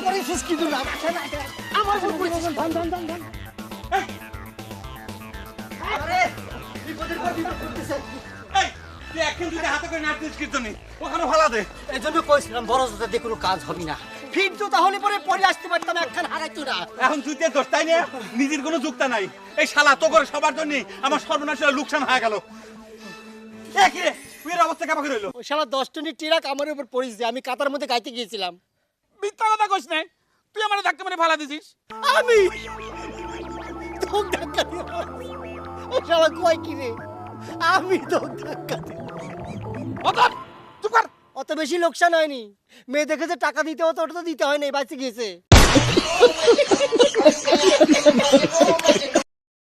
করেছিস কি তুই আমার এই জন্য কইছিলাম বড় জুতা দিয়ে কোনো কাজ হবে না। ফিট জুতা হলে পরে পরে আসতে পারতাম, একখান হারাইতো না। এখন জুতে দোষ তাই না, নিজের কোনো যুক্তা নাই। এই শালা তো করে সবার জন্য আমার সর্বনাশ লোকসান হয়ে গেল। একে তুই অবস্থা কেমন রইলো? ওই শালা 10 টনের ট্রাক আমার উপর পড়েছে, আমি কাতার মধ্যে গাইতে গিয়েছিলাম। মিথ্যা কথা কইস না, তুই আমার ধাক্কা মেরে ফালা দিছিস। আমি তোকে ধাক্কা দিয়ে ও শালা কই কি রে, আমি তোকে ধাক্কা দিয়ে। চুপ কর। অত বেশি লোকসান হয়নি, মেয়ে দেখে যে টাকা দিতে হতো ওটা তো দিতে হয় না, বাঁচে গিয়েছে।